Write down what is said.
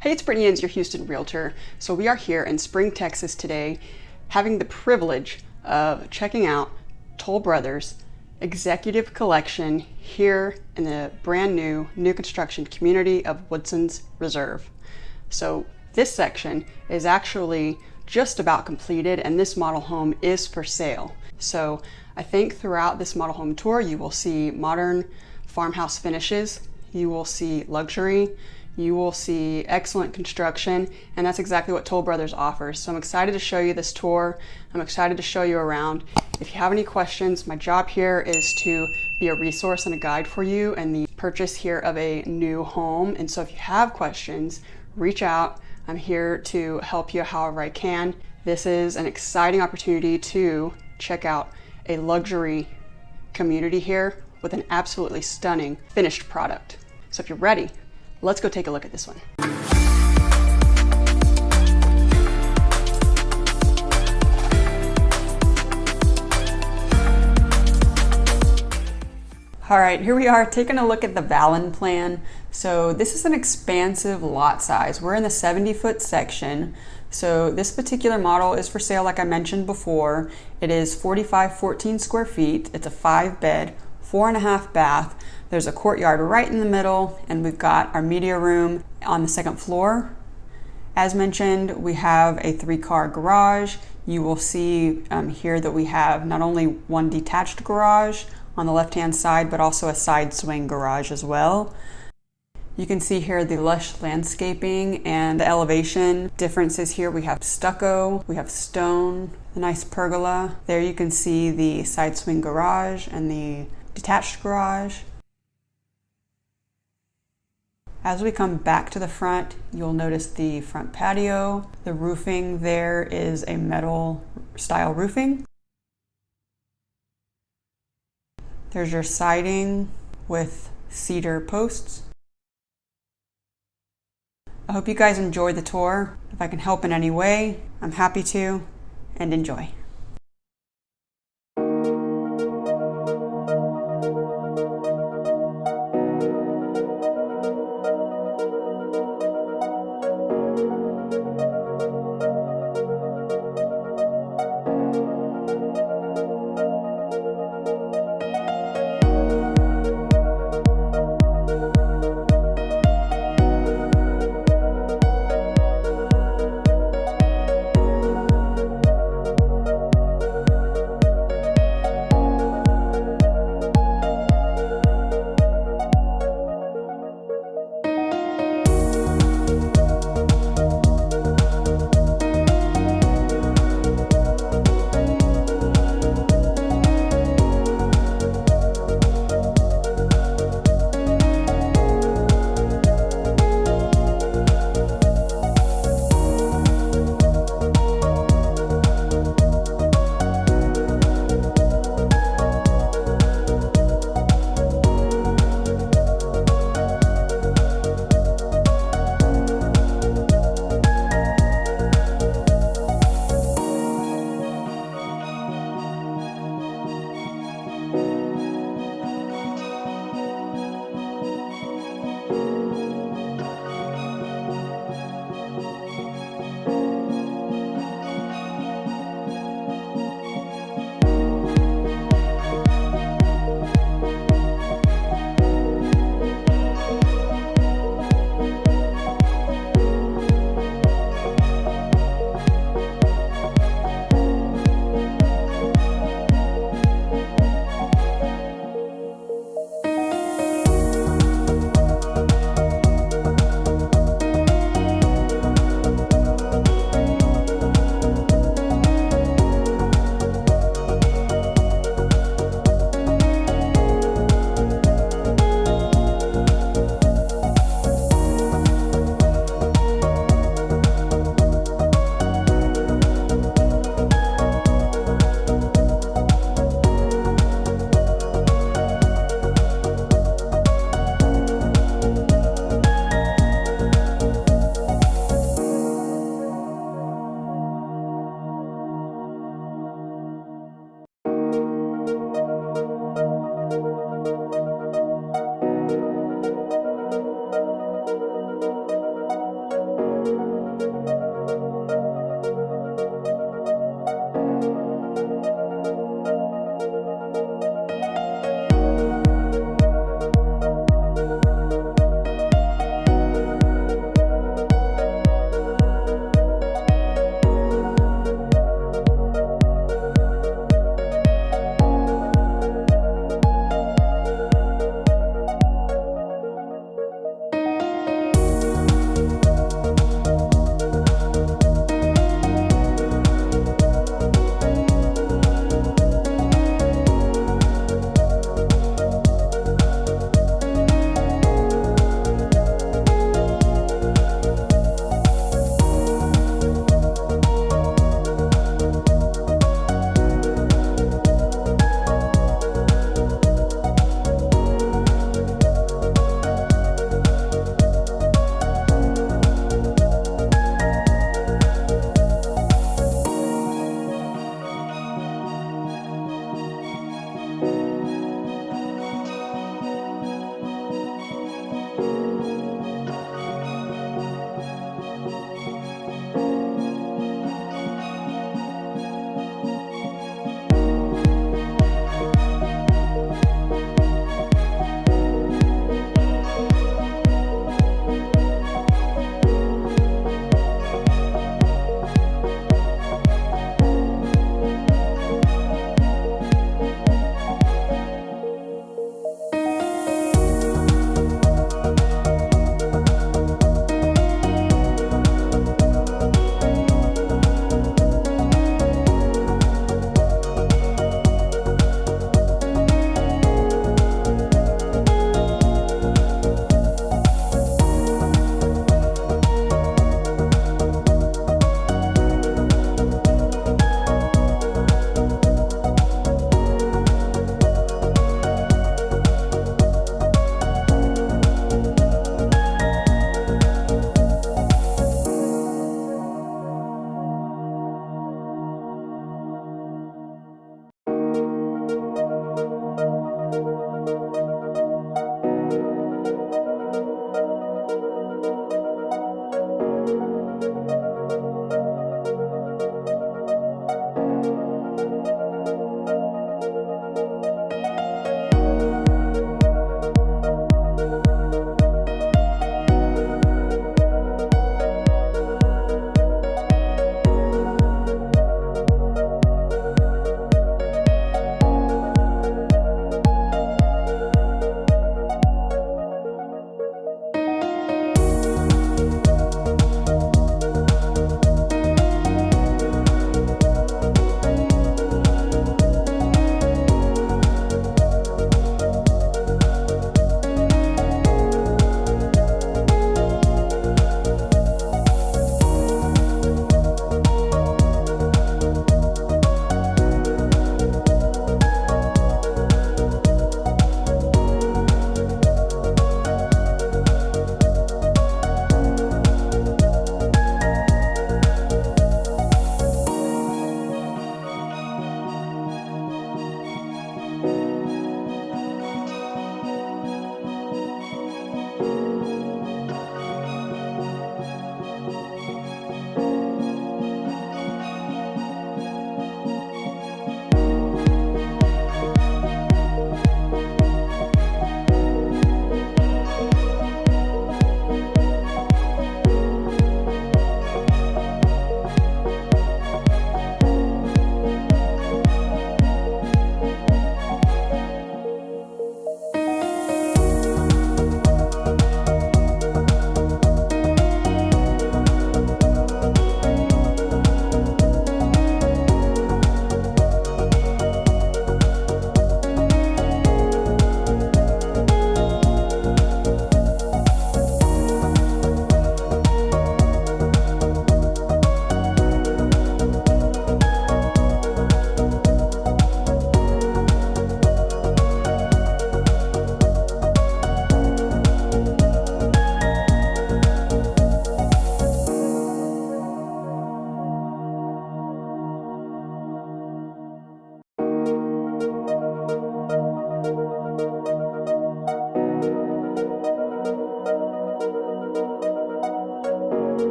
Hey, it's Brittany Inns, your Houston realtor. So we are here in Spring, Texas today, having the privilege of checking out Toll Brothers Executive Collection here in the brand new construction community of Woodson's Reserve. So this section is actually just about completed and this model home is for sale. So I think throughout this model home tour, you will see modern farmhouse finishes, you will see luxury, you will see excellent construction, and that's exactly what Toll Brothers offers. So I'm excited to show you this tour. I'm excited to show you around. If you have any questions, my job here is to be a resource and a guide for you in the purchase here of a new home. And so if you have questions, reach out. I'm here to help you however I can. This is an exciting opportunity to check out a luxury community here with an absolutely stunning finished product. So if you're ready, let's go take a look at this one. All right, here we are taking a look at the Valen plan. So this is an expansive lot size. We're in the 70-foot section. So this particular model is for sale, like I mentioned before. It is 4514 square feet. It's a 5-bed, 4.5 bath. There's a courtyard right in the middle, and we've got our media room on the second floor. As mentioned, we have a 3-car garage. You will see here that we have not only one detached garage on the left-hand side, but also a side swing garage as well. You can see here the lush landscaping and the elevation differences here. We have stucco, we have stone, a nice pergola. There you can see the side swing garage and the detached garage. As we come back to the front, you'll notice the front patio. The roofing there is a metal style roofing. There's your siding with cedar posts. I hope you guys enjoyed the tour. If I can help in any way, I'm happy to, and enjoy.